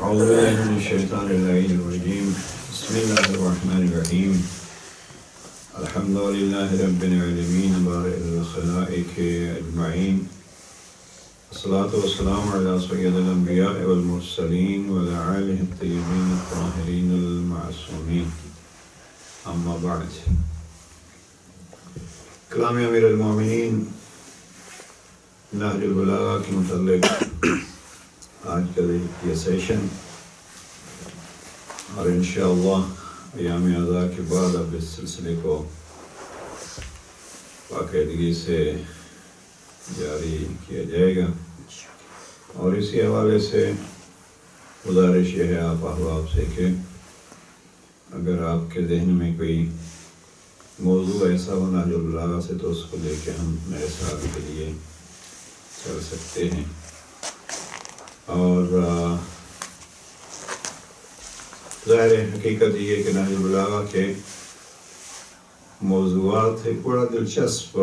أعوذ بالله من الشيطان اللعين الرجيم بسم الله الرحمن الرحيم الحمد لله رب العالمين بارئ الخلائق أجمعين الصلاة والسلام على سيد الأنبياء والمرسلين وعلى آله الطيبين الطاهرين المعصومين أما بعد کلام امیر المومنین نہج البلاغہ کے متعلق آج کا یہ سیشن اور انشاءاللہ ایام اعضاء کے بعد اب اس سلسلے کو باقاعدگی سے جاری کیا جائے گا، اور اسی حوالے سے گزارش یہ ہے آپ احباب سے کہ اگر آپ کے ذہن میں کوئی موضوع ایسا ہو نہج البلاغہ سے تو اس کو لے کے ہم نئے سال کے لیے چل سکتے ہیں۔ اور ظاہر حقیقت یہ کہ نہج البلاغہ کے موضوعات ایک بڑا دلچسپ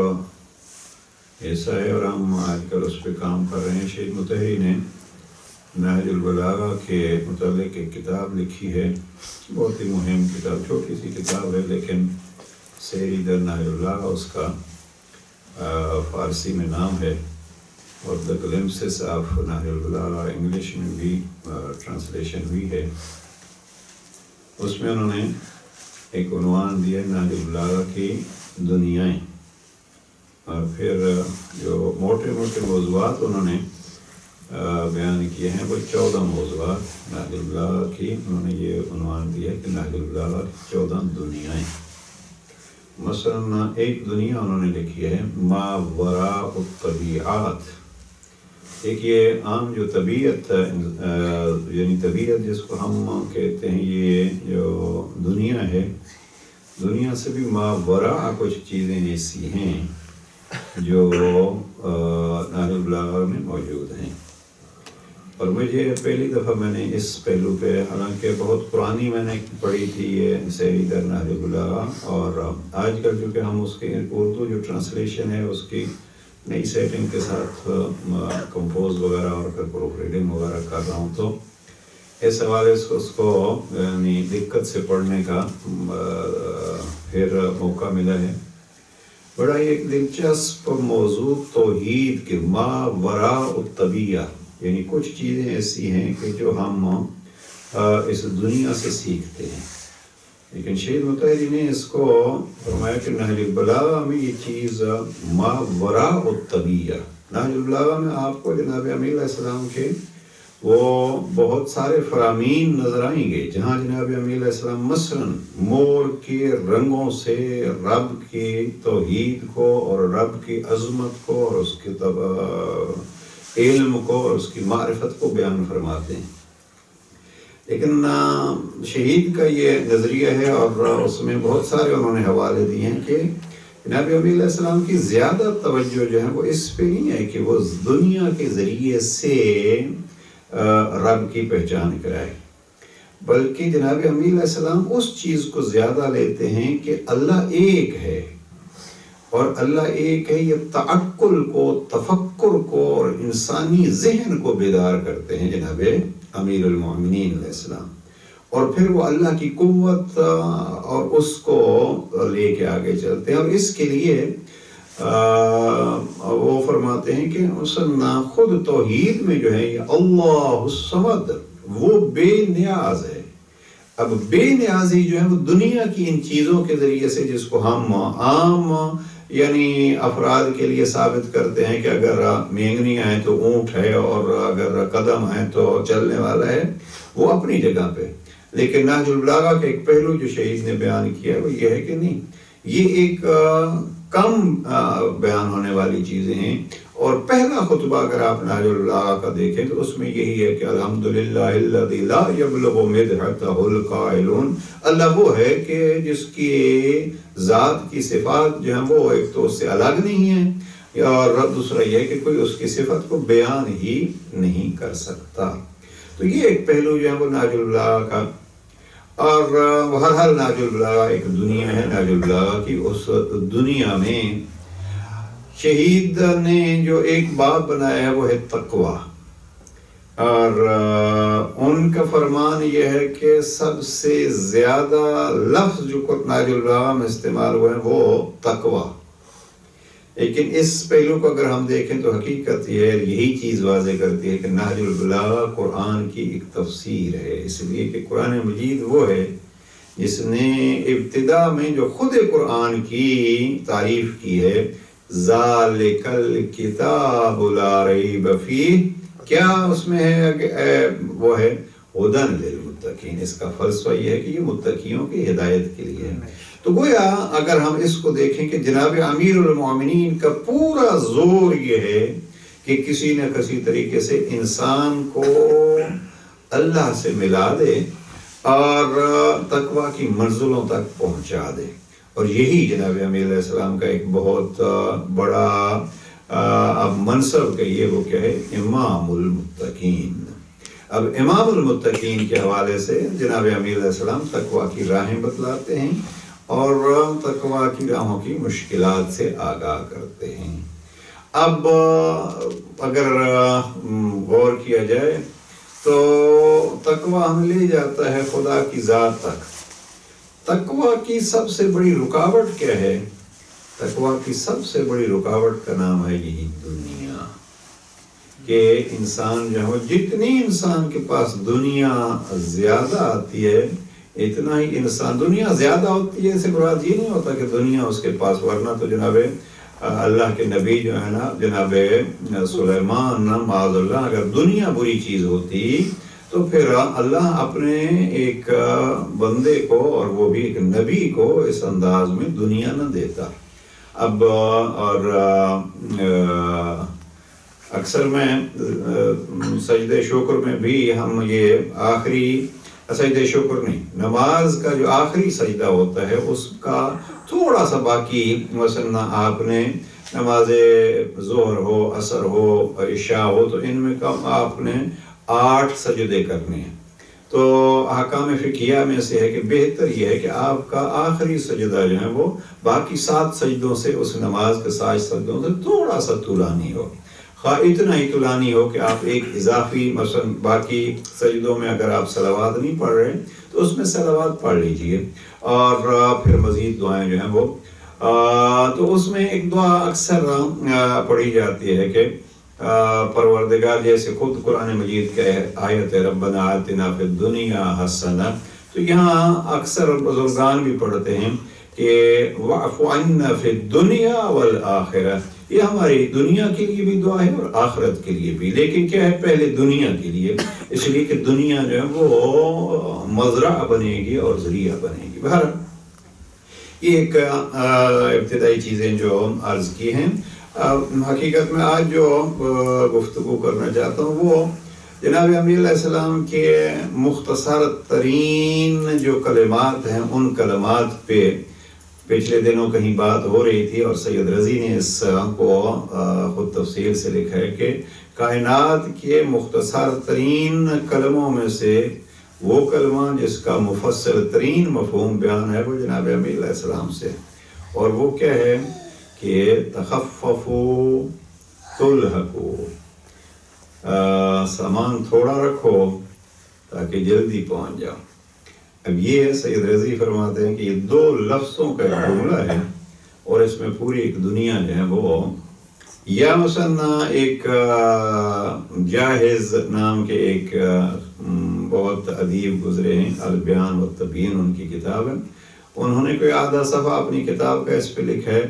حصہ ہے، اور ہم آج کل اس پہ کام کر رہے ہیں۔ شیخ مطہری نے نہج البلاغہ کے متعلق ایک کتاب لکھی ہے، بہت ہی مہم کتاب، چھوٹی سی کتاب ہے لیکن سیری در نہج البلاغہ اس کا فارسی میں نام ہے، اور دا گلمسز آف نہج البلاغہ انگلش میں بھی ٹرانسلیشن ہوئی ہے۔ اس میں انہوں نے ایک عنوان دیا نہج البلاغہ کی دنیائیں، اور پھر جو موٹے موٹے موضوعات انہوں نے بیان کیے ہیں وہ 14 موضوعات نہج البلاغہ کی، انہوں نے یہ عنوان دیا کہ نہج البلاغہ کی 14 دنیائیں۔ مثلا ایک دنیا انہوں نے لکھی ہے ما وراء الطبیعات، ایک یہ عام جو طبیعت یعنی طبیعت جس کو ہم کہتے ہیں، یہ جو دنیا ہے، دنیا سے بھی ما وراء کچھ چیزیں ایسی ہیں جو نہج البلاغہ میں موجود ہیں۔ اور مجھے پہلی دفعہ میں نے اس پہلو پہ، حالانکہ بہت پرانی میں نے پڑھی تھی یہ سیری در نہج البلاغہ، اور آج کل چونکہ ہم اس کی اردو جو ٹرانسلیشن ہے اس کی نئی سیٹنگ کے ساتھ کمپوز وغیرہ اور پھر پروف ریڈنگ وغیرہ کر رہا ہوں، تو اس حوالے سے اس کو یعنی دقت سے پڑھنے کا پھر موقع ملا ہے۔ بڑا ایک دلچسپ موضوع توحید کے ما وراء الطبیعہ، یعنی کچھ چیزیں ایسی ہیں کہ جو ہم اس دنیا سے سیکھتے ہیں، لیکن شیخ مطہری نے اس کو فرمایا کہ نہج البلاغہ میں یہ چیز ما وراء الطبیعہ، نہج البلاغہ میں آپ کو جناب امیر علیہ السلام کے وہ بہت سارے فرامین نظر آئیں گے، جہاں جناب امیر علیہ السلام مثلا مور کے رنگوں سے رب کی توحید کو اور رب کی عظمت کو اور اس کے علم کو اور اس کی معرفت کو بیان فرماتے ہیں۔ لیکن شہید کا یہ نظریہ ہے، اور اس میں بہت سارے انہوں نے حوالے دیے ہیں کہ جناب امیر علیہ السلام کی زیادہ توجہ جو ہے وہ اس پہ نہیں ہے کہ وہ دنیا کے ذریعے سے رب کی پہچان کرائے، بلکہ جناب امیر علیہ السلام اس چیز کو زیادہ لیتے ہیں کہ اللہ ایک ہے، اور اللہ ایک ہے یہ تعقل کو، تفکر کو اور انسانی ذہن کو بیدار کرتے ہیں جناب امیر المومنین علیہ السلام، اور پھر وہ اللہ کی قوت اور اس کو لے کے آگے چلتے ہیں۔ اور اس کے لیے وہ فرماتے ہیں کہ خود توحید میں جو ہے یہ اللہ الصمد، وہ بے نیاز ہے۔ اب بے نیازی جو ہے وہ دنیا کی ان چیزوں کے ذریعے سے، جس کو ہم عام یعنی افراد کے لیے ثابت کرتے ہیں کہ اگر مینگنیاں ہیں تو اونٹ ہے، اور اگر قدم ہے تو چلنے والا ہے، وہ اپنی جگہ پہ۔ لیکن نہج البلاغہ کا ایک پہلو جو شہید نے بیان کیا وہ یہ ہے کہ نہیں، یہ ایک کم بیان ہونے والی چیزیں ہیں۔ اور پہلا خطبہ اگر آپ نہج البلاغہ کا دیکھیں تو اس میں یہی ہے کہ الحمدللہ الذی لا یبلغ مدحتہ القائلون، اللہ وہ ہے کہ جس کی ذات کی صفات جو ہیں وہ ایک تو اس سے الگ نہیں ہیں، اور دوسرا یہ ہے کہ کوئی اس کی صفت کو بیان ہی نہیں کر سکتا۔ تو یہ ایک پہلو جو ہے وہ نہج البلاغہ کا، اور بہرحال نہج البلاغہ ایک دنیا ہے۔ نہج البلاغہ کی اس دنیا میں شہید نے جو ایک باب بنایا ہے وہ ہے تقوی، اور ان کا فرمان یہ ہے کہ سب سے زیادہ لفظ جو نہج البلاغہ میں استعمال ہوئے ہیں وہ تقوی. لیکن اس پہلو کو اگر ہم دیکھیں تو حقیقت یہ ہے، یہی چیز واضح کرتی ہے کہ نہج البلاغہ قرآن کی ایک تفسیر ہے، اس لیے کہ قرآن مجید وہ ہے جس نے ابتدا میں جو خود قرآن کی تعریف کی ہے، ذالک الکتاب لا ریب فیہ، کیا اس میں ہے؟ وہ ہے ہدی للمتقین. اس کا فلسفہ یہ ہے کہ یہ متقیوں کی ہدایت کے لیے ہے. تو گویا اگر ہم اس کو دیکھیں کہ جناب امیر المومنین کا پورا زور یہ ہے کہ کسی نہ کسی طریقے سے انسان کو اللہ سے ملا دے اور تقوی کی منزلوں تک پہنچا دے. اور یہی جناب امیر علیہ السلام کا ایک بہت بڑا اب منصب کہیے، وہ کیا ہے؟ امام المتقین. اب امام المتقین کے حوالے سے جناب امیر علیہ السلام تقوی کی راہیں بتلاتے ہیں اور تقوی کی راہوں کی مشکلات سے آگاہ کرتے ہیں. اب اگر غور کیا جائے تو تقوی ہم لے جاتا ہے خدا کی ذات تک. تقوی کی سب سے بڑی رکاوٹ کیا ہے؟ تقوی کی سب سے بڑی رکاوٹ کا نام ہے یہی دنیا. کہ انسان جو ہے، جتنی انسان کے پاس دنیا زیادہ آتی ہے اتنا ہی انسان، دنیا زیادہ ہوتی ہے اس سے مراد یہ نہیں ہوتا کہ دنیا اس کے پاس، ورنہ تو جناب اللہ کے نبی جو ہے نا جناب سلیمان معاذ اللہ، اگر دنیا بری چیز ہوتی تو پھر اللہ اپنے ایک بندے کو اور وہ بھی ایک نبی کو اس انداز میں دنیا نہ دیتا. اب اور اکثر میں سجدہ شکر میں بھی ہم یہ آخری سجدہ شکر نہیں، نماز کا جو آخری سجدہ ہوتا ہے اس کا تھوڑا سا باقی، مثلا آپ نے نماز ظہر ہو، عصر ہو، عشاء ہو، تو ان میں کم آپ نے 8 سجدے کرنے ہیں. تو احکام فقہیہ میں سے ہے کہ بہتر یہ ہے کہ آپ کا آخری سجدہ جو ہے وہ باقی 7 سجدوں سے، اس نماز کے 7 سجدوں سے تھوڑا سا طولانی ہو. خواہ اتنا ہی طولانی ہو کہ آپ ایک اضافی، مثلا باقی سجدوں میں اگر آپ صلوات نہیں پڑھ رہے تو اس میں صلوات پڑھ لیجئے، اور پھر مزید دعائیں جو ہیں وہ تو اس میں ایک دعا اکثر پڑھی جاتی ہے کہ پروردگار، جیسے خود قرآن مجید کے آیت ربنا آتنا فی الدنیا حسنہ، تو یہاں اکثر بزرگان بھی پڑھتے ہیں کہ واعف عنا فی الدنیا والآخرہ. یہ ہماری دنیا کے لیے بھی دعا ہے اور آخرت کے لیے بھی، لیکن کیا ہے؟ پہلے دنیا کے لیے، اس لیے کہ دنیا جو ہے وہ مزرعہ بنے گی اور ذریعہ بنے گی. بہرحال یہ ایک ابتدائی چیزیں جو عرض کی ہیں. حقیقت میں آج جو گفتگو کرنا چاہتا ہوں وہ جناب امیر علیہ السلام کے مختصر ترین جو کلمات ہیں، ان کلمات پہ پچھلے دنوں کہیں بات ہو رہی تھی، اور سید رضی نے اس کو خود تفصیل سے لکھا ہے کہ کائنات کے مختصر ترین کلموں میں سے وہ کلمہ جس کا مفصل ترین مفہوم بیان ہے وہ جناب امیر علیہ السلام سے، اور وہ کیا ہے کہ تخففوا تلحقوا، سامان تھوڑا رکھو تاکہ جلدی پہنچ جاؤ. اب یہ سید رضی فرماتے ہیں کہ یہ 2 لفظوں کا جملہ ہے اور اس میں پوری ایک دنیا جو ہے وہ، یا مثلا ایک جاہز نام کے ایک بہت ادیب گزرے ہیں، البیان والتبیین ان کی کتاب ہے، انہوں نے کوئی آدھا صفحہ اپنی کتاب کا اس پہ لکھا ہے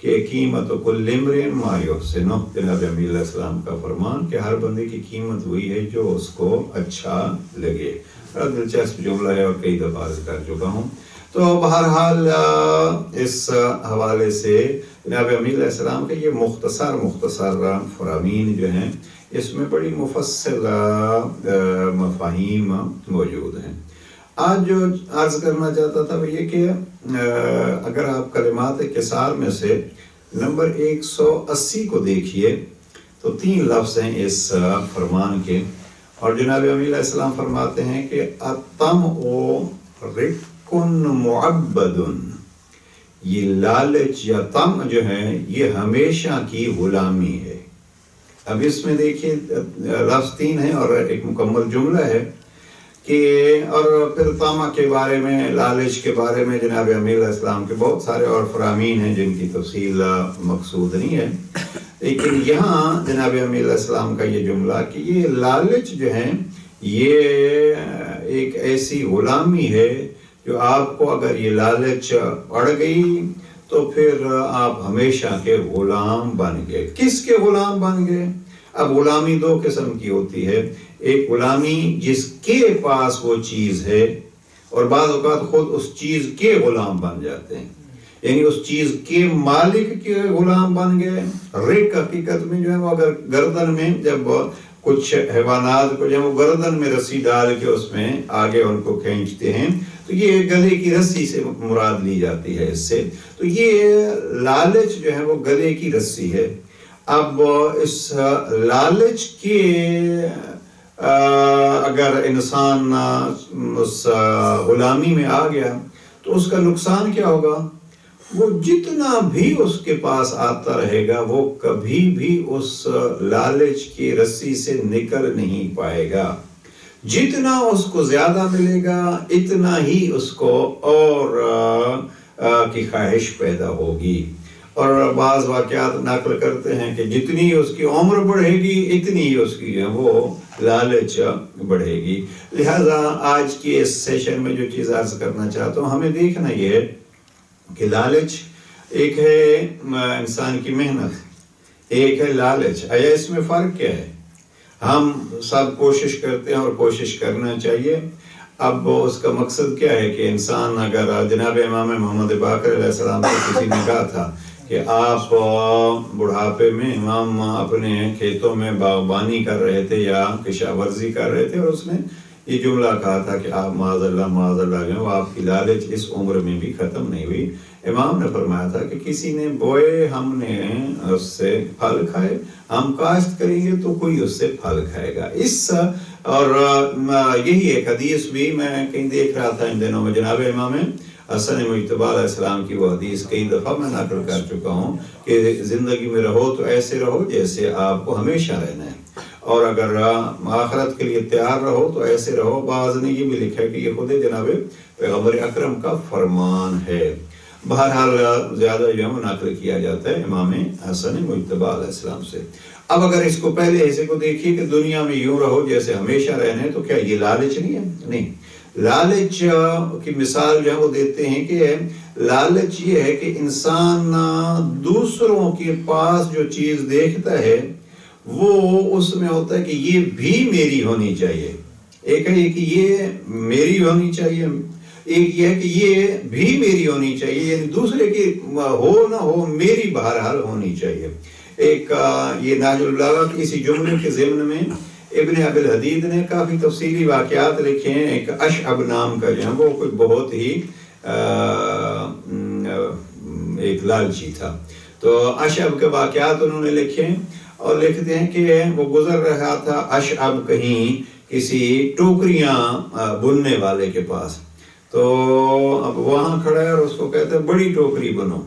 کہ قیمت کل امرئ ما یحسنہ. جناب امیر علیہ السلام کا فرمان کہ ہر بندے کی قیمت وہی ہے جو اس کو اچھا لگے. بڑا دلچسپ جملہ ہے اور کئی دفعہ عرض کر چکا ہوں. تو بہرحال اس حوالے سے جناب امیر علیہ السلام کے یہ مختصر فرامین جو ہیں اس میں بڑی مفصل مفاہیم موجود ہیں. آج جو عرض کرنا چاہتا تھا وہ یہ کہ اگر آپ کلمات کسار میں سے نمبر 180 کو دیکھیے تو 3 لفظ ہیں اس فرمان کے، اور جناب امیر علیہ السلام فرماتے ہیں کہ الطمع رکن معبد، یہ لالچ یا طمع جو ہے یہ ہمیشہ کی غلامی ہے. اب اس میں دیکھیے لفظ 3 ہے اور ایک مکمل جملہ ہے کہ اور پھر طمع کے بارے میں، لالچ کے بارے میں جناب امیر علیہ السلام کے بہت سارے اور فرامین ہیں جن کی تفصیل مقصود نہیں ہے، لیکن یہاں جناب امیر علیہ السلام کا یہ جملہ کہ یہ لالچ جو ہے یہ ایک ایسی غلامی ہے جو آپ کو اگر یہ لالچ اڑ گئی تو پھر آپ ہمیشہ کے غلام بن گئے۔ کس کے غلام بن گئے؟ اب غلامی 2 قسم کی ہوتی ہے، ایک غلامی جس کے پاس وہ چیز ہے اور بعض اوقات خود اس چیز کے غلام بن جاتے ہیں، یعنی اس چیز کے مالک کے غلام بن گئے۔ رق حقیقت میں جو ہے وہ اگر گردن میں جب کچھ حیوانات کو جب وہ گردن میں رسی ڈال کے اس میں آگے ان کو کھینچتے ہیں تو یہ گلے کی رسی سے مراد لی جاتی ہے اس سے، تو یہ لالچ جو ہے وہ گلے کی رسی ہے۔ اب اس لالچ کے اگر انسان اس غلامی میں آ گیا تو اس کا نقصان کیا ہوگا؟ وہ جتنا بھی اس کے پاس آتا رہے گا وہ کبھی بھی اس لالچ کی رسی سے نکل نہیں پائے گا۔ جتنا اس کو زیادہ ملے گا اتنا ہی اس کو اور کی خواہش پیدا ہوگی، اور بعض واقعات نقل کرتے ہیں کہ جتنی اس کی عمر بڑھے گی اتنی ہی اس کی وہ لالچ بڑھے گی۔ لہذا آج کی اس سیشن میں جو چیز عرض کرنا چاہتا ہوں، ہمیں دیکھنا یہ ہے کہ لالچ ایک ہے انسان کی محنت، ایک ہے لالچ۔ آیا اس میں فرق کیا ہے؟ ہم سب کوشش کرتے ہیں اور کوشش کرنا چاہیے۔ اب اس کا مقصد کیا ہے کہ انسان اگر جناب امام محمد باقر علیہ السلام سے کسی نے کہا تھا کہ آپ بڑھاپے میں امام اپنے کھیتوں میں باغبانی کر رہے تھے یا کشاورزی کر رہے تھے، اور اس نے یہ جملہ کہا تھا کہ آپ معاذ اللہ جو ہے آپ کی لالچ اس عمر میں بھی ختم نہیں ہوئی۔ امام نے فرمایا تھا کہ کسی نے بوئے ہم نے اس سے پھل کھائے، ہم کاشت کریں گے تو کوئی اس سے پھل کھائے گا۔ اور یہی ایک حدیث بھی میں کہیں دیکھ رہا تھا ان دنوں میں، جناب امام حسن مجتبی علیہ السلام کی وہ حدیث کئی دفعہ میں نقل کر چکا ہوں کہ زندگی میں رہو تو ایسے رہو جیسے آپ کو ہمیشہ رہنا ہے، اور اگر آخرت کے لیے تیار رہو تو ایسے رہو۔ بعض نے یہ بھی لکھا ہے کہ یہ خود جناب پیغمبر اکرم کا فرمان ہے۔ بہرحال زیادہ جو ہے نقل کیا جاتا ہے امام حسن مجتبی علیہ السلام سے۔ اب اگر اس کو پہلے ایسے کو دیکھیے کہ دنیا میں یوں رہو جیسے ہمیشہ رہنے، تو کیا یہ لالچ نہیں ہے؟ نہیں، لالچ کی مثال جو ہے وہ دیتے ہیں کہ لالچ یہ ہے کہ انسان دوسروں کے پاس جو چیز دیکھتا ہے وہ اس میں ہوتا ہے کہ یہ بھی میری ہونی چاہیے۔ ایک ہے کہ یہ میری ہونی چاہیے، ایک یہ ہے کہ یہ بھی میری ہونی چاہیے، یعنی دوسرے کی ہو نہ ہو میری بہرحال ہونی چاہیے۔ ایک یہ نہج البلاغہ کی اسی جملے کے ضمن میں ابن ابی الحدید نے کافی تفصیلی واقعات لکھے ہیں۔ ایک اشعب نام کا جو ہے وہ کوئی بہت ہی ایک لالچی تھا، تو اشعب کے واقعات انہوں نے لکھے اور لکھتے ہیں کہ وہ گزر رہا تھا اشعب کہیں کسی ٹوکریاں بننے والے کے پاس، تو اب وہاں کھڑا ہے اور اس کو کہتے ہیں بڑی ٹوکری بنو،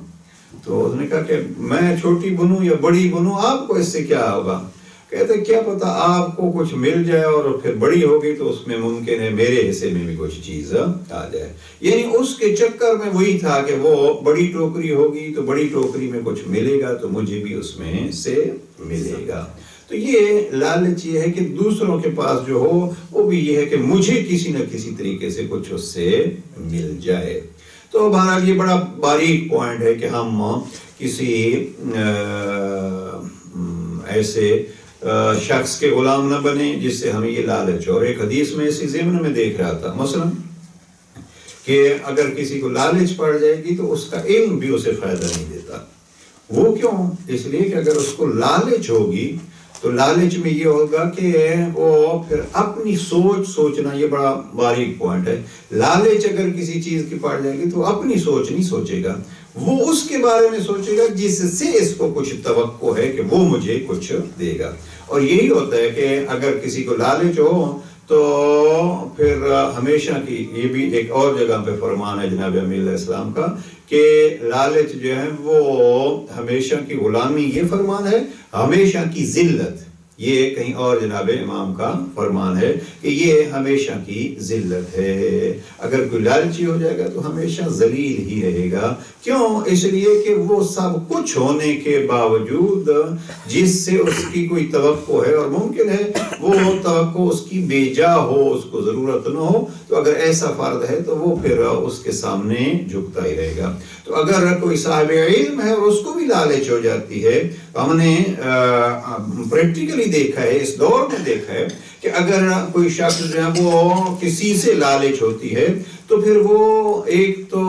تو اس نے کہا کہ میں چھوٹی بنوں یا بڑی بنوں، آپ کو اس سے کیا ہوگا؟ کہتے کیا پتا آپ کو کچھ مل جائے اور پھر بڑی ہوگی تو اس میں ممکن ہے میرے حصے میں بھی کچھ چیز آ جائے۔ یعنی اس کے چکر میں وہی تھا کہ وہ بڑی ٹوکری ہوگی تو بڑی ٹوکری میں کچھ ملے گا تو مجھے بھی اس میں سے ملے گا۔ تو یہ لالچ یہ ہے کہ دوسروں کے پاس جو ہو وہ بھی یہ ہے کہ مجھے کسی نہ کسی طریقے سے کچھ اس سے مل جائے۔ تو بہرحال یہ بڑا باریک پوائنٹ ہے کہ ہم کسی ایسے شخص کے غلام نہ بنیں جس سے ہمیں یہ لالچ ہو۔ اور ایک حدیث میں اسی ضمن میں دیکھ رہا تھا مثلا کہ اگر کسی کو لالچ پڑ جائے گی تو اس کا علم بھی اسے فائدہ نہیں دیتا۔ وہ کیوں؟ اس لیے کہ اگر اس کو لالچ ہوگی تو لالچ میں یہ ہوگا کہ وہ پھر اپنی سوچنا، یہ بڑا باریک پوائنٹ ہے، لالچ اگر کسی چیز کی پڑ جائے گی تو اپنی سوچ نہیں سوچے گا، وہ اس کے بارے میں سوچے گا جس سے اس کو کچھ توقع ہے کہ وہ مجھے کچھ دے گا۔ اور یہی ہوتا ہے کہ اگر کسی کو لالچ ہو تو پھر ہمیشہ کی، یہ بھی ایک اور جگہ پہ فرمان ہے جناب امیر علیہ السلام کا کہ لالچ جو ہے وہ ہمیشہ کی غلامی، یہ فرمان ہے، ہمیشہ کی ذلت، یہ کہیں اور جناب امام کا فرمان ہے کہ یہ ہمیشہ کی ذلت ہے. اگر کوئی لالچی ہو جائے گا تو ہمیشہ ذلیل ہی رہے گا. کیوں؟ اس لیے کہ وہ سب کچھ ہونے کے باوجود جس سے اس کی کوئی توقع ہے، اور ممکن ہے وہ توقع اس کی بے جا ہو، اس کو ضرورت نہ ہو، تو اگر ایسا فرد ہے تو وہ پھر اس کے سامنے جھکتا ہی رہے گا. تو اگر کوئی صاحب علم ہے اور اس کو بھی لالچ ہو جاتی ہے، ہم نے پریکٹیکلی دیکھا ہے، اس دور میں دیکھا ہے کہ اگر کوئی شخص جو ہے وہ کسی سے لالچ ہوتی ہے تو پھر وہ ایک تو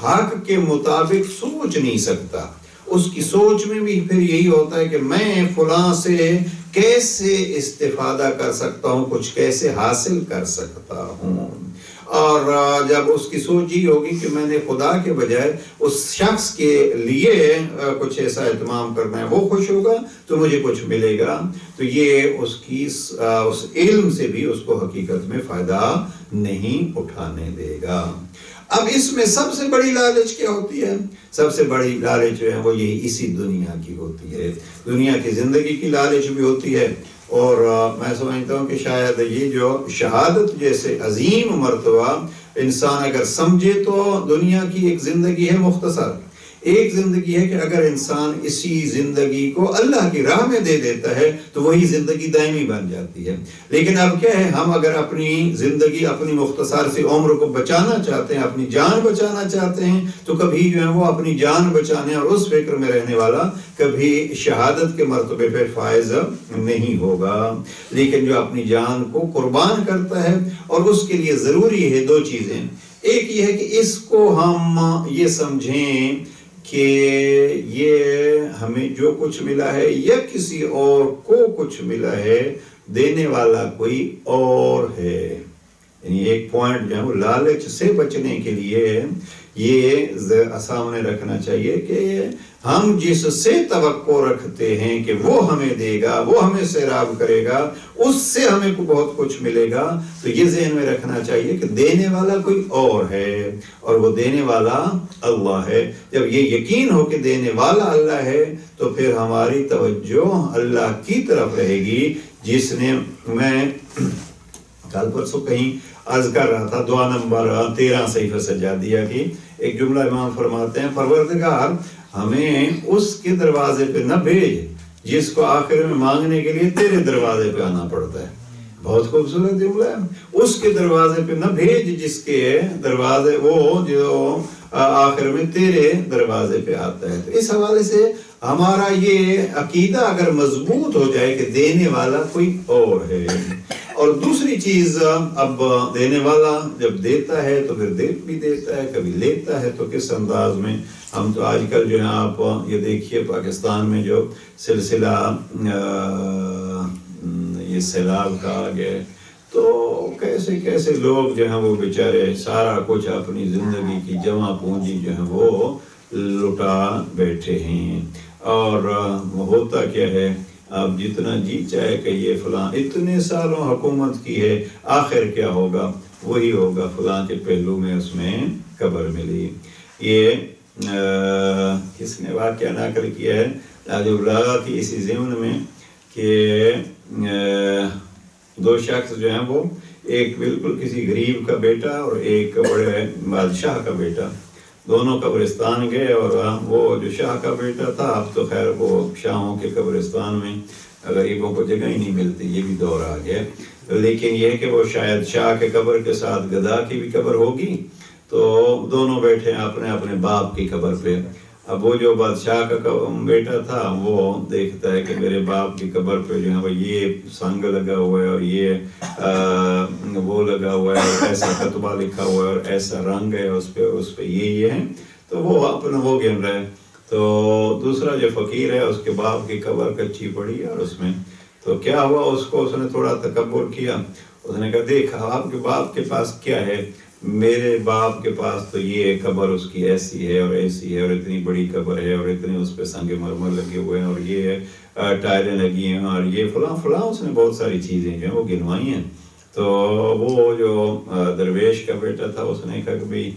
حق کے مطابق سوچ نہیں سکتا. اس کی سوچ میں بھی پھر یہی ہوتا ہے کہ میں فلاں سے کیسے استفادہ کر سکتا ہوں، کچھ کیسے حاصل کر سکتا ہوں. اور جب اس کی سوچ ہی ہوگی کہ میں نے خدا کے بجائے اس شخص کے لیے کچھ ایسا اہتمام کرنا ہے، وہ خوش ہوگا تو مجھے کچھ ملے گا، تو یہ اس علم سے بھی اس کو حقیقت میں فائدہ نہیں اٹھانے دے گا. اب اس میں سب سے بڑی لالچ کیا ہوتی ہے؟ سب سے بڑی لالچ جو ہے وہ یہی اسی دنیا کی ہوتی ہے. دنیا کی زندگی کی لالچ بھی ہوتی ہے. اور میں سمجھتا ہوں کہ شاید یہ جو شہادت جیسے عظیم مرتبہ انسان اگر سمجھے تو دنیا کی ایک زندگی ہے مختصر، ایک زندگی ہے کہ اگر انسان اسی زندگی کو اللہ کی راہ میں دے دیتا ہے تو وہی زندگی دائمی بن جاتی ہے. لیکن اب کیا ہے، ہم اگر اپنی زندگی، اپنی مختصر سی عمر کو بچانا چاہتے ہیں، اپنی جان بچانا چاہتے ہیں، تو کبھی جو ہے وہ اپنی جان بچانے اور اس فکر میں رہنے والا کبھی شہادت کے مرتبے پہ فائز نہیں ہوگا. لیکن جو اپنی جان کو قربان کرتا ہے، اور اس کے لیے ضروری ہے دو چیزیں. ایک یہ ہے کہ اس کو ہم یہ سمجھیں کہ یہ ہمیں جو کچھ ملا ہے یا کسی اور کو کچھ ملا ہے، دینے والا کوئی اور ہے. یعنی ایک پوائنٹ جو ہے وہ لالچ سے بچنے کے لیے یہ سامنے رکھنا چاہیے کہ ہم جس سے توقع رکھتے ہیں کہ وہ ہمیں دے گا، وہ ہمیں سیراب کرے گا، اس سے ہمیں بہت کچھ ملے گا، تو یہ ذہن میں رکھنا چاہیے کہ دینے والا کوئی اور ہے اور وہ دینے والا اللہ ہے. جب یہ یقین ہو کہ دینے والا اللہ ہے تو پھر ہماری توجہ اللہ کی طرف رہے گی. جس نے، میں کل پرسوں کہیں عرض کر رہا تھا، دعا نمبر 13 صحیفہ سجادیہ کی ایک جملہ امام فرماتے ہیں، پروردگار ہمیں اس کے دروازے پہ نہ بھیج جس کو آخر میں مانگنے کے لیے تیرے دروازے پہ آنا پڑتا ہے. بہت خوبصورت جملہ ہے. اس کے دروازے پہ نہ بھیج جس کے دروازے، وہ جو آخر میں تیرے دروازے پہ آتا ہے. تو اس حوالے سے ہمارا یہ عقیدہ اگر مضبوط ہو جائے کہ دینے والا کوئی اور ہے. اور دوسری چیز، اب دینے والا جب دیتا ہے تو پھر دے بھی دیتا ہے، کبھی لیتا ہے تو کس انداز میں. ہم تو آج کل جو ہے آپ یہ دیکھیے پاکستان میں جو سلسلہ یہ سیلاب کا آ گیا، تو کیسے کیسے لوگ جو ہیں وہ بیچارے سارا کچھ اپنی زندگی کی جمع پونجی جو ہے وہ لٹا بیٹھے ہیں. اور ہوتا کیا ہے، اب جتنا جی چاہے کہ یہ فلاں اتنے سالوں حکومت کی ہے، آخر کیا ہوگا؟ وہی ہوگا فلاں کے پہلو میں اس میں قبر ملی. یہ کس نے واقعہ نقل کیا ہے عجب لگا کہ اسی ضمن میں کہ دو شخص جو ہیں وہ، ایک بالکل کسی غریب کا بیٹا اور ایک بڑے بادشاہ کا بیٹا، دونوں قبرستان گئے. اور وہ جو شاہ کا بیٹا تھا، اب تو خیر وہ شاہوں کے قبرستان میں غریبوں کو جگہ ہی نہیں ملتی، یہ بھی دور آ گیا. لیکن یہ کہ وہ شاید شاہ کے قبر کے ساتھ گدھا کی بھی قبر ہوگی، تو دونوں بیٹھے اپنے اپنے باپ کی قبر پہ. اب وہ جو بادشاہ کا بیٹا تھا وہ دیکھتا ہے کہ میرے باپ کی قبر پہ جو ہے وہ یہ سنگ لگا ہوا ہے اور یہ وہ لگا ہوا ہے اور ایسا خطبہ لکھا ہوا ہے اور ایسا رنگ ہے اس پہ یہ ہے، تو وہ اپنا وہ گن رہا ہے. تو دوسرا جو فقیر ہے اس کے باپ کی قبر کچی پڑی ہے اور اس میں تو کیا ہوا، اس کو اس نے تھوڑا تکبر کیا. اس نے کہا دیکھا آپ کے باپ کے پاس کیا ہے، میرے باپ کے پاس تو یہ قبر اس کی ایسی ہے اور ایسی ہے اور اتنی بڑی قبر ہے اور اتنے اس پہ سنگ مرمر لگے ہوئے ہیں اور یہ ٹائلیں لگی ہیں اور یہ فلاں فلاں، اس نے بہت ساری چیزیں جو ہیں وہ گنوائی ہیں. تو وہ جو درویش کا بیٹا تھا اس نے کہا کہ بھئی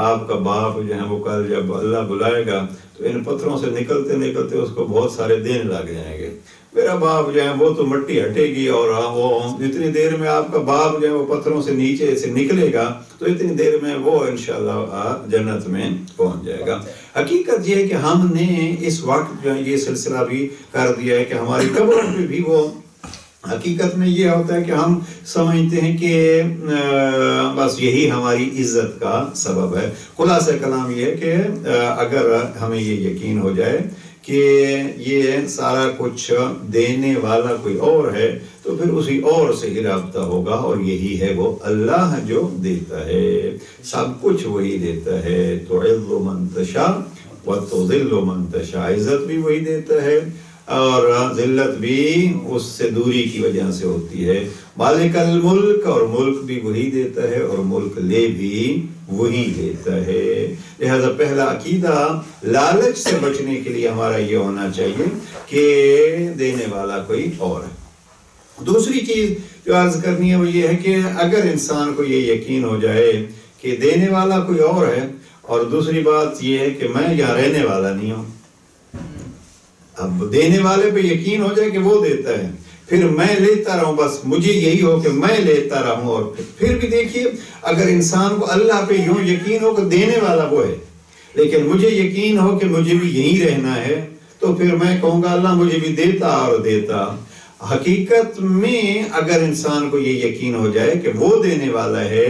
آپ کا باپ جو ہے وہ کل جب اللہ بلائے گا تو ان پتھروں سے نکلتے نکلتے اس کو بہت سارے دن لگ جائیں گے. میرا باپ جو ہے وہ تو مٹی ہٹے گی اور وہ اتنی دیر میں آپ کا باپ جو ہے وہ پتھروں سے نیچے سے نکلے گا تو اتنی دیر میں وہ انشاءاللہ جنت میں پہنچ جائے گا۔ حقیقت یہ ہے کہ ہم نے اس وقت جو ہے یہ سلسلہ بھی کر دیا ہے کہ ہماری قبروں پہ بھی وہ حقیقت میں یہ ہوتا ہے کہ ہم سمجھتے ہیں کہ بس یہی ہماری عزت کا سبب ہے۔ خلاصہ کلام یہ ہے کہ اگر ہمیں یہ یقین ہو جائے کہ یہ سارا کچھ دینے والا کوئی اور ہے تو پھر اسی اور سے ہی رابطہ ہوگا، اور یہی ہے وہ اللہ جو دیتا ہے، سب کچھ وہی دیتا ہے۔ تُعِزُّ مَن تَشَاءُ وَتُذِلُّ مَن تَشَاءُ، عزت بھی وہی دیتا ہے اور ذلت بھی اس سے دوری کی وجہ سے ہوتی ہے۔ مالک الملک، اور ملک بھی وہی دیتا ہے اور ملک لے بھی وہی دیتا ہے۔ لہذا پہلا عقیدہ لالچ سے بچنے کے لیے ہمارا یہ ہونا چاہیے کہ دینے والا کوئی اور ہے۔ دوسری چیز جو عرض کرنی ہے وہ یہ ہے کہ اگر انسان کو یہ یقین ہو جائے کہ دینے والا کوئی اور ہے، اور دوسری بات یہ ہے کہ میں یہاں رہنے والا نہیں ہوں، اب دینے والے پہ یقین ہو جائے کہ وہ دیتا ہے، پھر میں لیتا رہوں، بس مجھے یہی ہو کہ میں لیتا رہوں۔ اور پھر بھی دیکھیے اگر انسان کو اللہ پہ یوں یقین ہو کہ دینے والا وہ ہے، لیکن مجھے یقین ہو کہ مجھے بھی یہی رہنا ہے، تو پھر میں کہوں گا اللہ مجھے بھی دیتا اور دیتا۔ حقیقت میں اگر انسان کو یہ یقین ہو جائے کہ وہ دینے والا ہے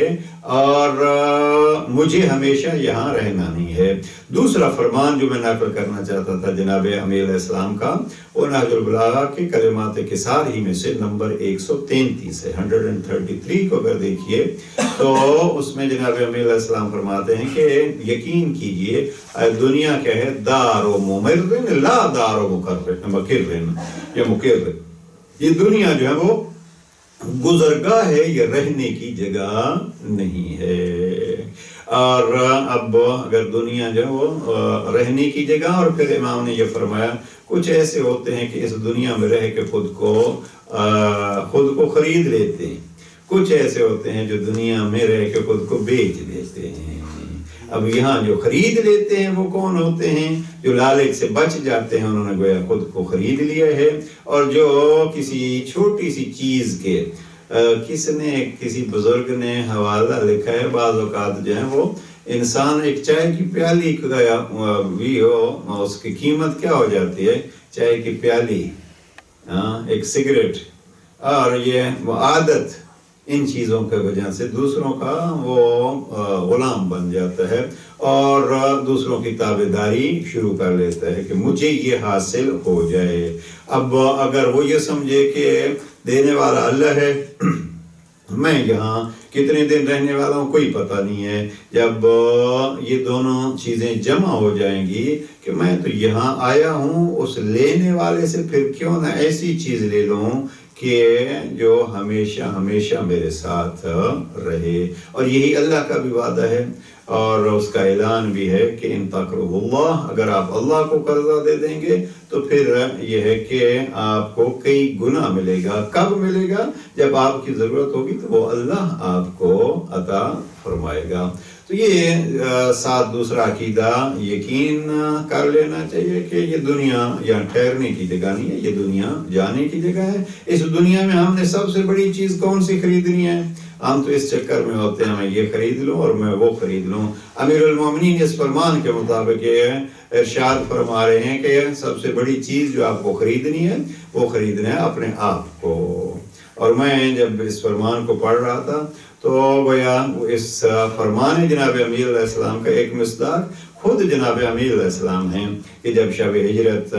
اور مجھے ہمیشہ یہاں رہنا نہیں ہے۔ دوسرا فرمان جو میں نقل کرنا چاہتا تھا جناب امیر علیہ السلام کا، وہ نہج البلاغہ کے کلمات کثار ہی میں سے نمبر 133 ہے، 133 کو اگر دیکھیے تو اس میں جناب امیر علیہ السلام فرماتے ہیں کہ یقین کیجئے دنیا کیا ہے، دار و ممر لا دار و مکر یا مکر، یہ دنیا جو ہے وہ گزرگاہ ہے، یہ رہنے کی جگہ نہیں ہے۔ اور اب اگر دنیا جو ہے وہ رہنے کی جگہ، اور پھر امام نے یہ فرمایا کچھ ایسے ہوتے ہیں کہ اس دنیا میں رہ کے خود کو خرید لیتے ہیں، کچھ ایسے ہوتے ہیں جو دنیا میں رہ کے خود کو بیچ دیتے ہیں۔ اب یہاں جو خرید لیتے ہیں وہ کون ہوتے ہیں؟ جو لالچ سے بچ جاتے ہیں، انہوں نے گویا خود کو خرید لیا ہے۔ اور جو کسی چھوٹی سی چیز کے کسی بزرگ نے حوالہ لکھا ہے، بعض اوقات جو ہے وہ انسان ایک چائے کی پیالی بھی ہو، اس کی قیمت کیا ہو جاتی ہے؟ چائے کی پیالی، ایک سگریٹ، اور یہ عادت، ان چیزوں کی وجہ سے دوسروں کا وہ غلام بن جاتا ہے اور دوسروں کی تابعداری شروع کر لیتا ہے کہ مجھے یہ حاصل ہو جائے۔ اب اگر وہ یہ سمجھے کہ دینے والا اللہ ہے، میں یہاں کتنے دن رہنے والا ہوں کوئی پتہ نہیں ہے، جب یہ دونوں چیزیں جمع ہو جائیں گی کہ میں تو یہاں آیا ہوں، اس لینے والے سے پھر کیوں نہ ایسی چیز لے لوں کہ جو ہمیشہ ہمیشہ میرے ساتھ رہے۔ اور یہی اللہ کا بھی وعدہ ہے اور اس کا اعلان بھی ہے کہ ان تقرضوا اللہ، اگر آپ اللہ کو قرضہ دے دیں گے تو پھر یہ ہے کہ آپ کو کئی گنا ملے گا۔ کب ملے گا؟ جب آپ کی ضرورت ہوگی تو وہ اللہ آپ کو عطا فرمائے گا۔ تو یہ ساتھ دوسرا عقیدہ یقین کر لینا چاہیے کہ یہ دنیا یہاں ٹھہرنے کی جگہ نہیں ہے، یہ دنیا جانے کی جگہ ہے۔ اس دنیا میں ہم نے سب سے بڑی چیز کون سی خریدنی ہے؟ ہم تو اس چکر میں ہوتے ہیں میں یہ خرید لوں اور میں وہ خرید لوں۔ امیر المومنین اس فرمان کے مطابق یہ ارشاد فرما رہے ہیں کہ سب سے بڑی چیز جو آپ کو خریدنی ہے وہ خریدنا ہے اپنے آپ کو۔ اور میں جب اس فرمان کو پڑھ رہا تھا تو گویا اس فرمان جناب امیر علیہ السلام کا ایک مصداق خود جناب امیر علیہ السلام ہیں کہ جب شب ہجرت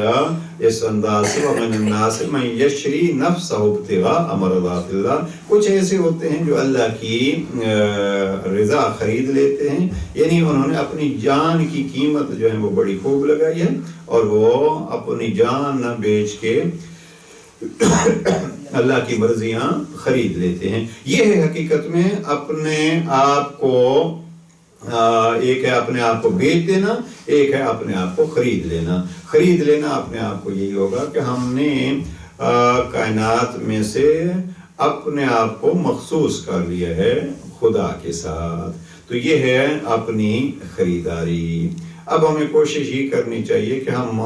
اس انداز سے وَمِنَ النَّاسِ مَن يَشْرِي نَفْسَهُ ابْتِغَاءَ مَرْضَاتِ اللَّهِ، کچھ ایسے ہوتے ہیں جو اللہ کی رضا خرید لیتے ہیں، یعنی انہوں نے اپنی جان کی قیمت جو ہے وہ بڑی خوب لگائی ہے اور وہ اپنی جان نہ بیچ کے اللہ کی مرضیاں خرید لیتے ہیں۔ یہ ہے حقیقت میں اپنے آپ کو، ایک ہے اپنے آپ کو بیچ دینا، ایک ہے اپنے آپ کو خرید لینا۔ خرید لینا اپنے آپ کو یہی ہوگا کہ ہم نے کائنات میں سے اپنے آپ کو مخصوص کر لیا ہے خدا کے ساتھ، تو یہ ہے اپنی خریداری۔ اب ہمیں کوشش ہی کرنی چاہیے کہ ہم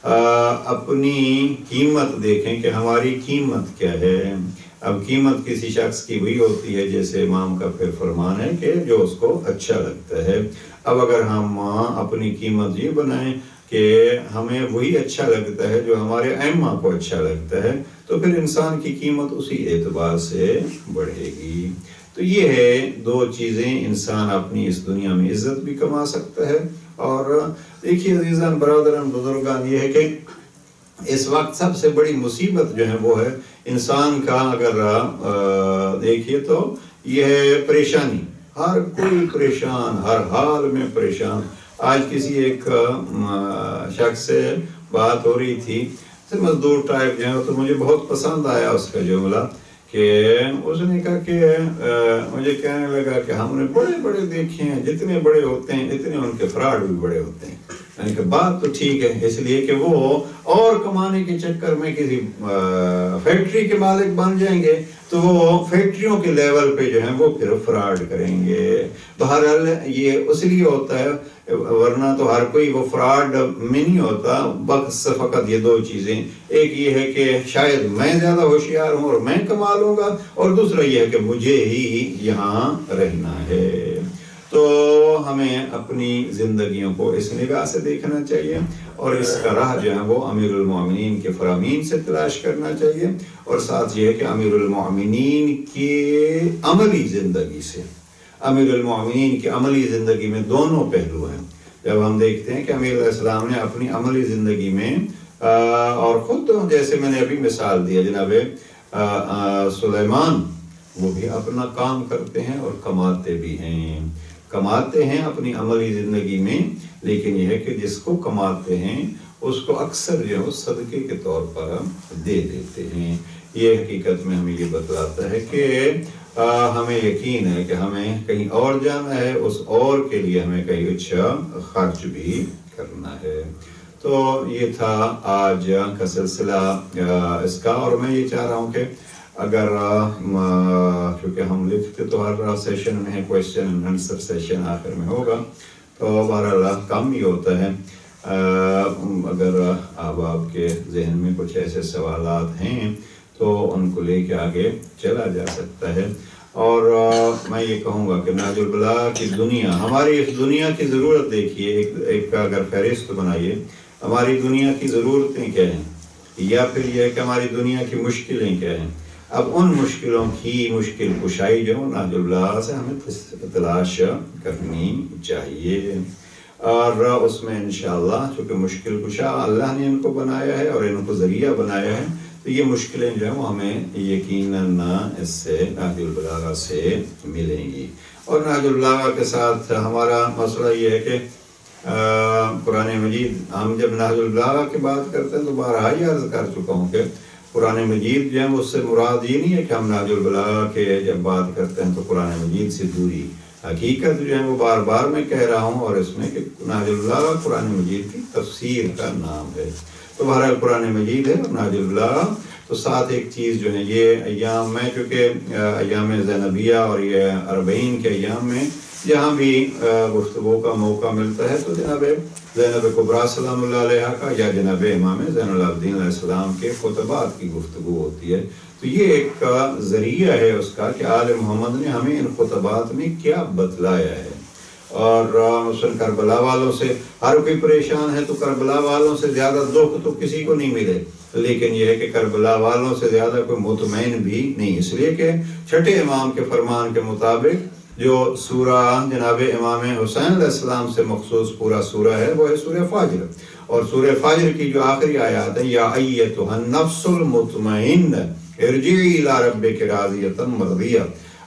اپنی قیمت دیکھیں کہ ہماری قیمت کیا ہے۔ اب قیمت کسی شخص کی وہی ہوتی ہے جیسے امام کا پھر فرمان ہے کہ جو اس کو اچھا لگتا ہے۔ اب اگر ہم اپنی قیمت یہ بنائیں کہ ہمیں وہی اچھا لگتا ہے جو ہمارے ائمہ کو اچھا لگتا ہے، تو پھر انسان کی قیمت اسی اعتبار سے بڑھے گی۔ تو یہ ہے دو چیزیں، انسان اپنی اس دنیا میں عزت بھی کما سکتا ہے۔ اور دیکھیے عزیزان برادران بزرگان، یہ ہے کہ اس وقت سب سے بڑی مصیبت جو ہے وہ ہے انسان کا، اگر دیکھیے تو یہ ہے پریشانی، ہر کوئی پریشان، ہر حال میں پریشان۔ آج کسی ایک شخص سے بات ہو رہی تھی، مزدور ٹائپ جو ہے، تو مجھے بہت پسند آیا اس کا جملہ کہ اس نے کہا کہ مجھے کہنے لگا کہ ہم نے بڑے بڑے دیکھے ہیں، جتنے بڑے ہوتے ہیں اتنے ان کے فراڈ بھی بڑے ہوتے ہیں۔ میں نے کہا بات تو ٹھیک ہے، اس لیے کہ وہ اور کمانے کے چکر میں کسی فیکٹری کے مالک بن جائیں گے تو وہ فیکٹریوں کے لیول پہ جو ہیں وہ پھر فراڈ کریں گے۔ بہرحال یہ اس لیے ہوتا ہے، ورنہ تو ہر کوئی وہ فراڈ میں نہیں ہوتا، بس فقط یہ دو چیزیں، ایک یہ ہے کہ شاید میں زیادہ ہوشیار ہوں اور میں کما لوں گا، اور دوسرا یہ ہے کہ مجھے ہی یہاں رہنا ہے۔ تو ہمیں اپنی زندگیوں کو اس نگاہ سے دیکھنا چاہیے، اور اس کا راہ جو ہے وہ امیر المومنین کے فرامین سے تلاش کرنا چاہیے، اور ساتھ یہ ہے کہ امیر المومنین کی عملی زندگی سے۔ امیر المومنین کی عملی زندگی میں دونوں پہلو ہیں۔ جب ہم دیکھتے ہیں کہ امیر علیہ السلام نے اپنی عملی زندگی میں اور خود جیسے میں نے ابھی مثال دیا جناب سلیمان، وہ بھی اپنا کام کرتے ہیں اور کماتے بھی ہیں، کماتے ہیں اپنی عملی زندگی میں، لیکن یہ ہے کہ جس کو کماتے ہیں اس کو اکثر جو ہے صدقے کے طور پر دے دیتے ہیں۔ یہ حقیقت میں ہمیں یہ بتلاتا ہے کہ ہمیں یقین ہے کہ ہمیں کہیں اور جانا ہے، اس اور کے لیے ہمیں کہیں اچھا خرچ بھی کرنا ہے۔ تو یہ تھا آج کا سلسلہ اس کا، اور میں یہ چاہ رہا ہوں کہ اگر چونکہ ہم لکھتے تو ہر سیشن میں ہے، کویسچن اینڈ آنسر سیشن آخر میں ہوگا، تو بہرحال کم ہی ہوتا ہے۔ اگر آپ کے ذہن میں کچھ ایسے سوالات ہیں تو ان کو لے کے آگے چلا جا سکتا ہے۔ اور میں یہ کہوں گا کہ نہج البلاغہ کی دنیا، ہماری اس دنیا کی ضرورت دیکھیے، ایک اگر فہرست بنائیے ہماری دنیا کی ضرورتیں کیا ہیں، یا پھر یہ ہے کہ ہماری دنیا کی مشکلیں کیا ہیں۔ اب ان مشکلوں کی مشکل کشائی جو نہج البلاغہ سے ہمیں تلاش کرنی چاہیے، اور اس میں انشاءاللہ چونکہ مشکل کشا اللہ نے ان کو بنایا ہے اور ان کو ذریعہ بنایا ہے، تو یہ مشکلیں جو ہیں وہ ہمیں یقیناً اس سے نہج البلاغہ سے ملیں گی۔ اور نہج البلاغہ کے ساتھ ہمارا مسئلہ یہ ہے کہ قرآن مجید، ہم جب نہج البلاغہ کی بات کرتے ہیں تو بارہا ہی عرض کر چکا ہوں کہ قرآن مجید جو ہے اس سے مراد یہ نہیں ہے کہ ہم نہج البلاغہ کے جب بات کرتے ہیں تو قرآن مجید سے دوری، حقیقت جو ہے وہ بار بار میں کہہ رہا ہوں، اور اس میں کہ نہج البلاغہ قرآن مجید کی تفسیر کا نام ہے۔ تو بہرحال قرآن مجید ہے اور نہج البلاغہ، تو ساتھ ایک چیز جو ہے یہ ایام میں، چونکہ ایام زینبیہ اور یہ 40 کے ایام میں جہاں بھی گفتگو کا موقع ملتا ہے تو جناب زینب کبریٰ سلام اللہ علیہ کا یا جناب امام زین العابدین علیہ السلام کے خطبات کی گفتگو ہوتی ہے۔ تو یہ ایک ذریعہ ہے اس کا کہ آل محمد نے ہمیں ان خطبات میں کیا بتلایا ہے۔ اور مثلاً کربلا والوں سے ہر کوئی پریشان ہے، تو کربلا والوں سے زیادہ دکھ تو کسی کو نہیں ملے، لیکن یہ ہے کہ کربلا والوں سے زیادہ کوئی مطمئن بھی نہیں، اس لیے کہ چھٹے امام کے فرمان کے مطابق جو سورہ جناب امام حسین علیہ السلام سے مخصوص پورا سورہ ہے وہ ہے سورہ فجر، اور سورہ فجر کی جو آخری آیات ہے یا ایتھا النفس المطمئنہ ارجعی الی ربک راضیۃ مرضیہ۔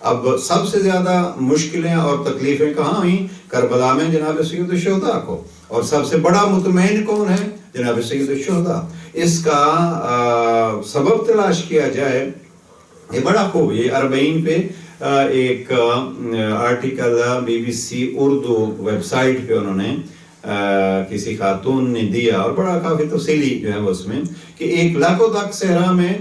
اب سب سے زیادہ مشکلیں اور تکلیفیں کہاں ہوئیں؟ کربلا میں جناب سید الشہداء کو، اور سب سے بڑا مطمئن کون ہے؟ جناب سید الشہداء۔ اس کا سبب تلاش کیا جائے، یہ بڑا خوب، یہ 40 پہ ایک article BBC Urdu website پہ انہوں نے کسی خاتون نے دیا، اور بڑا کافی تفصیلی جو ہے اس میں کہ 1 لاکھ تک صحرا میں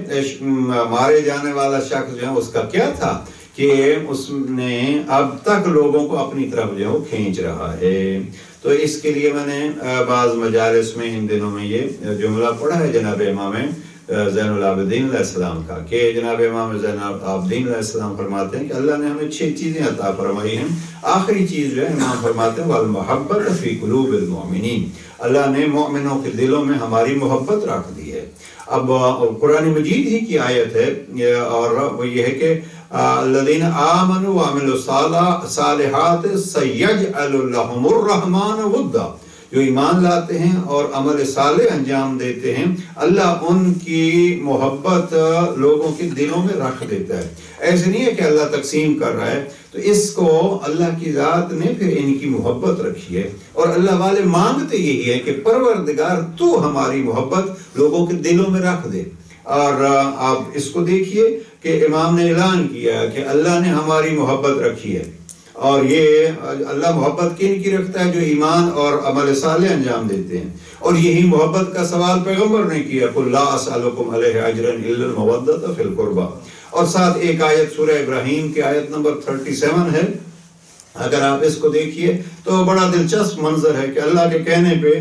مارے جانے والا شخص جو ہے اس کا کیا تھا کہ اس نے اب تک لوگوں کو اپنی طرف جو ہے وہ کھینچ رہا ہے. تو اس کے لیے میں نے بعض مجالس میں ان دنوں میں یہ جملہ پڑھا ہے جناب امام زین العابدین علیہ السلام کا، کہ جناب امام زین العابدین علیہ السلام فرماتے ہیں کہ اللہ نے ہمیں 6 چیزیں عطا فرمائی ہیں. آخری چیز جو ہے امام فرماتے ہیں والمحبت فی قلوب المؤمنین، اللہ نے مومنوں کے دلوں میں ہماری محبت رکھ دی ہے. اب قرآن مجید ہی کی آیت ہے اور وہ یہ ہے کہ الذین آمنوا وعملوا الصالحات سیجعل لهم الرحمن ودا، جو ایمان لاتے ہیں اور عمل صالح انجام دیتے ہیں اللہ ان کی محبت لوگوں کے دلوں میں رکھ دیتا ہے. ایسے نہیں ہے کہ اللہ تقسیم کر رہا ہے، تو اس کو اللہ کی ذات نے پھر ان کی محبت رکھی ہے. اور اللہ والے مانگتے یہی ہے کہ پروردگار تو ہماری محبت لوگوں کے دلوں میں رکھ دے. اور آپ اس کو دیکھیے کہ امام نے اعلان کیا کہ اللہ نے ہماری محبت رکھی ہے، اور یہ اللہ محبت کن کی رکھتا ہے؟ جو ایمان اور عمل صالح انجام دیتے ہیں. اور یہی محبت کا سوال پیغمبر نے کیا قل لا اسألکم علیہ اجرا الا المودۃ فی القربى. اور ساتھ ایک آیت سورہ ابراہیم کی آیت نمبر 37 ہے، اگر آپ اس کو دیکھیے تو بڑا دلچسپ منظر ہے کہ اللہ کے کہنے پہ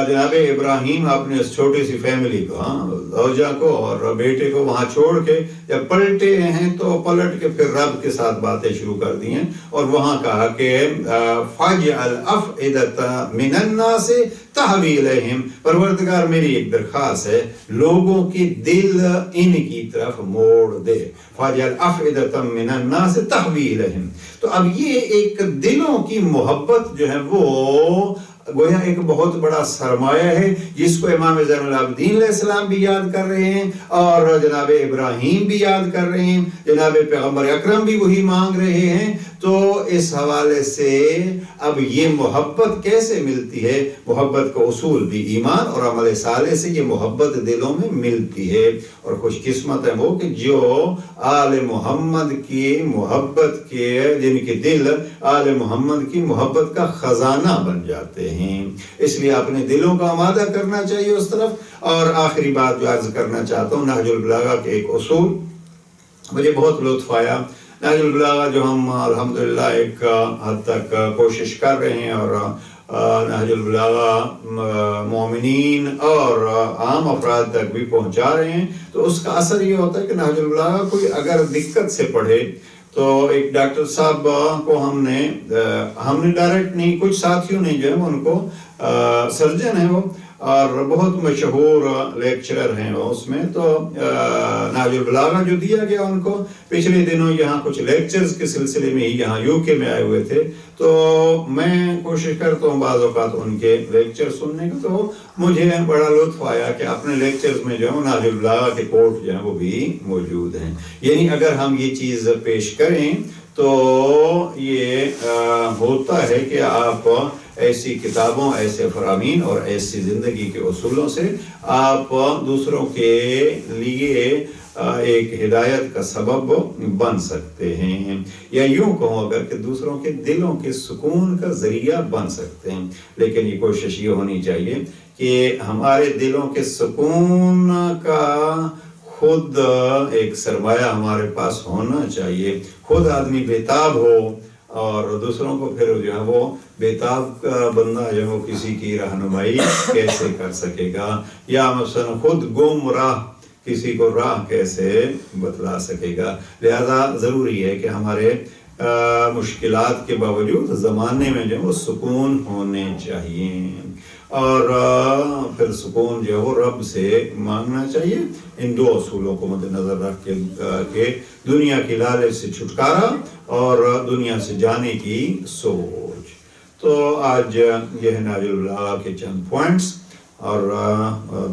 جناب ابراہیم اپنے اس چھوٹی سی فیملی کو، زوجہ کو اور بیٹے کو وہاں چھوڑ کے جب پلٹے ہیں تو پلٹ کے پھر رب کے ساتھ باتیں شروع کر دی ہیں. اور وہاں کہا کہ فاجعل افئدۃ من الناس تہوی الیہم، پروردگار میری ایک درخواست ہے لوگوں کے دل ان کی طرف موڑ دے. فاجعل افئدۃ من الناس تہوی الیہم. تو اب یہ ایک دلوں کی محبت جو ہے وہ گویا ایک بہت بڑا سرمایہ ہے، جس کو امام زین العابدین علیہ السلام بھی یاد کر رہے ہیں اور جناب ابراہیم بھی یاد کر رہے ہیں، جناب پیغمبر اکرم بھی وہی مانگ رہے ہیں. تو اس حوالے سے اب یہ محبت کیسے ملتی ہے؟ محبت کا اصول بھی ایمان اور عمل صالح سے یہ محبت دلوں میں ملتی ہے. اور خوش قسمت ہے وہ کہ جو آل محمد کی محبت کے، جن کے دل آل محمد کی محبت کا خزانہ بن جاتے ہیں. اس لیے اپنے دلوں کو آمادہ کرنا چاہیے اس طرف. اور آخری بات جو عرض کرنا چاہتا ہوں، نہج البلاغہ کے ایک اصول مجھے بہت لطف آیا. نہج البلاغہ جو ہم الحمدللہ ایک حد تک کوشش کر رہے ہیں اور نہج البلاغہ مومنین اور عام افراد تک بھی پہنچا رہے ہیں، تو اس کا اثر یہ ہوتا ہے کہ نہج البلاغہ کوئی اگر دقت سے پڑھے تو ایک ڈاکٹر صاحب کو ہم نے ڈائریکٹ نہیں، کچھ ساتھیوں نے جو ہے ان کو سرجن ہیں وہ اور بہت مشہور لیکچرر ہیں وہ، اس میں تو نہج البلاغہ جو دیا گیا ان کو پچھلے دنوں یہاں کچھ لیکچرز کے سلسلے میں ہی یہاں UK میں آئے ہوئے تھے، تو میں کوشش کرتا ہوں بعض اوقات ان کے لیکچر سننے کا. تو مجھے بڑا لطف آیا کہ اپنے لیکچرز میں جو ہے نہج البلاغہ کے کوٹ جو ہیں وہ بھی موجود ہیں. یعنی اگر ہم یہ چیز پیش کریں تو یہ ہوتا ہے کہ آپ ایسی کتابوں، ایسے فرامین اور ایسی زندگی کے اصولوں سے آپ دوسروں کے لیے ایک ہدایت کا سبب بن سکتے ہیں، یا یوں کہوں اگر کہ دوسروں کے دلوں کے سکون کا ذریعہ بن سکتے ہیں. لیکن یہ کوشش یہ ہونی چاہیے کہ ہمارے دلوں کے سکون کا خود ایک سرمایہ ہمارے پاس ہونا چاہیے. خود آدمی بیتاب ہو اور دوسروں کو پھر جو ہے وہ بیتاب کا بندہ جو ہے وہ کسی کی رہنمائی کیسے کر سکے گا، یا مثلا خود گم راہ کسی کو راہ کیسے بتلا سکے گا. لہذا ضروری ہے کہ ہمارے مشکلات کے باوجود زمانے میں جو ہے وہ سکون ہونے چاہیے، اور پھر سکون جو ہے وہ رب سے مانگنا چاہیے. ان دو اصولوں کو مد نظر رکھ کے دنیا کی لالچ سے چھٹکارا اور دنیا سے جانے کی سوچ. تو آج یہ ہے نہج البلاغہ کے چند پوائنٹس، اور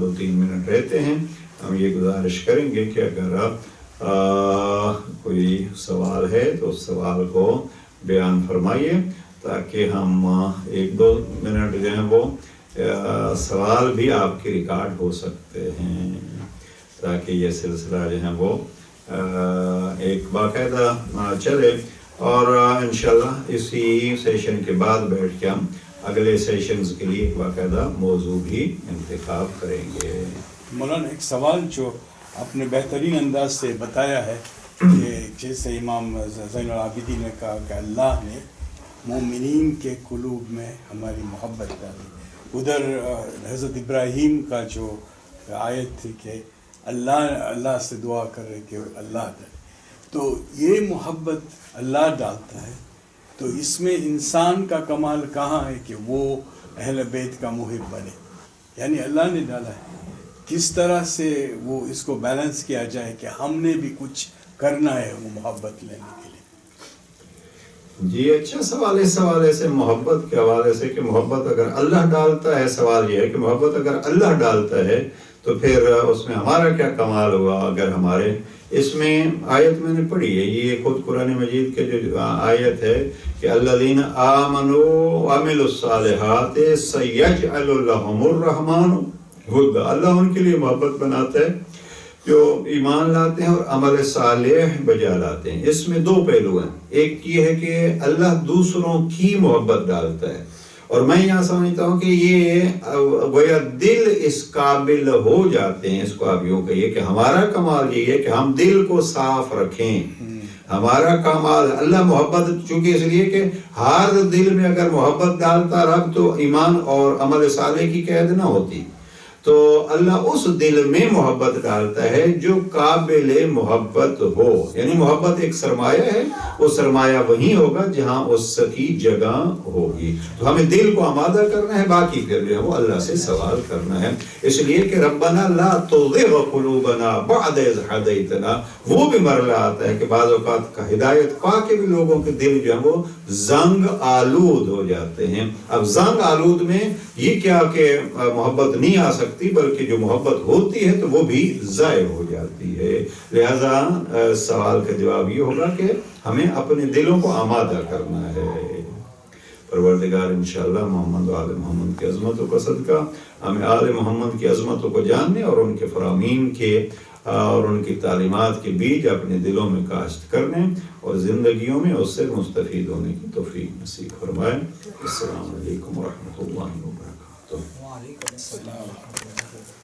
2-3 منٹ رہتے ہیں. ہم یہ گزارش کریں گے کہ اگر کوئی سوال ہے تو اس سوال کو بیان فرمائیے، تاکہ ہم 1-2 منٹ جو ہیں وہ سوال بھی آپ کے ریکارڈ ہو سکتے ہیں، تاکہ یہ سلسلہ جو ہے وہ ایک باقاعدہ چلے. اور انشاءاللہ اسی سیشن کے بعد بیٹھ کے ہم اگلے سیشنز کے لیے ایک باقاعدہ موضوع بھی انتخاب کریں گے. مولانا ایک سوال جو آپ نے بہترین انداز سے بتایا ہے کہ جیسے امام زین العابدین نے کہا کہ اللہ نے مومنین کے قلوب میں ہماری محبت ڈالی. ادھر حضرت ابراہیم کا جو آیت تھی کہ اللہ سے دعا کر رہے کہ اللہ ڈالے، تو یہ محبت اللہ ڈالتا ہے. تو اس میں انسان کا کمال کہاں ہے کہ وہ اہل بیت کا محب بنے؟ یعنی اللہ نے ڈالا ہے. کس طرح سے وہ اس کو بیلنس کیا جائے کہ ہم نے بھی کچھ کرنا ہے وہ محبت لینے کے لیے؟ جی اچھا سوال ہے. اس حوالے سے محبت کے حوالے سے کہ محبت اگر اللہ ڈالتا ہے، سوال یہ ہے کہ محبت اگر اللہ ڈالتا ہے تو پھر اس میں ہمارا کیا کمال ہوا؟ اگر ہمارے اس میں آیت میں نے پڑھی ہے، یہ خود قرآن مجید کے جو آیت ہے کہ الذین آمنوا وعملوا الصالحات سیجعل لهم الرحمن ودا، اللہ ان کے لیے محبت بناتا ہے جو ایمان لاتے ہیں اور عمل صالح بجا لاتے ہیں. اس میں دو پہلو ہیں. ایک یہ ہے کہ اللہ دوسروں کی محبت ڈالتا ہے، اور میں یہاں سمجھتا ہوں کہ یہ گویا دل اس قابل ہو جاتے ہیں. اس کو آپ یوں کہیے کہ ہمارا کمال یہ ہے کہ ہم دل کو صاف رکھیں. ہمارا کمال اللہ محبت، چونکہ اس لیے کہ ہر دل میں اگر محبت ڈالتا رب تو ایمان اور عمل صالح کی قید نہ ہوتی. تو اللہ اس دل میں محبت ڈالتا ہے جو قابل محبت ہو. یعنی محبت ایک سرمایہ ہے، وہ سرمایہ وہیں ہوگا جہاں اس کی جگہ ہوگی. تو ہمیں دل کو آمادہ کرنا ہے، باقی پھر جو ہے وہ اللہ سے سوال کرنا ہے. اس لیے کہ ربنا لا تزغ قلوبنا بعد اذ ہدیتنا، وہ بھی مرحلہ آتا ہے کہ بعض اوقات کا ہدایت پا کے بھی لوگوں کے دل جو ہے وہ زنگ آلود ہو جاتے ہیں. اب زنگ آلود میں یہ کیا کہ محبت نہیں آ سکتی، بلکہ جو محبت ہوتی ہے تو وہ بھی ضائع ہو جاتی ہے. لہذا سوال کا جواب یہ ہوگا کہ ہمیں اپنے دلوں کو آمادہ کرنا ہے. پروردگار انشاءاللہ محمد و آل محمد کی عظمتوں کا صدقہ ہمیں آل محمد کی عظمتوں کو جاننے اور ان کے فرامین کے اور ان کی تعلیمات کے بیج اپنے دلوں میں کاشت کرنے اور زندگیوں میں اس سے مستفید ہونے کی توفیق نصیب فرمائے. السلام علیکم ورحمۃ اللہ وبرکاتہ. وعلیکم السلام.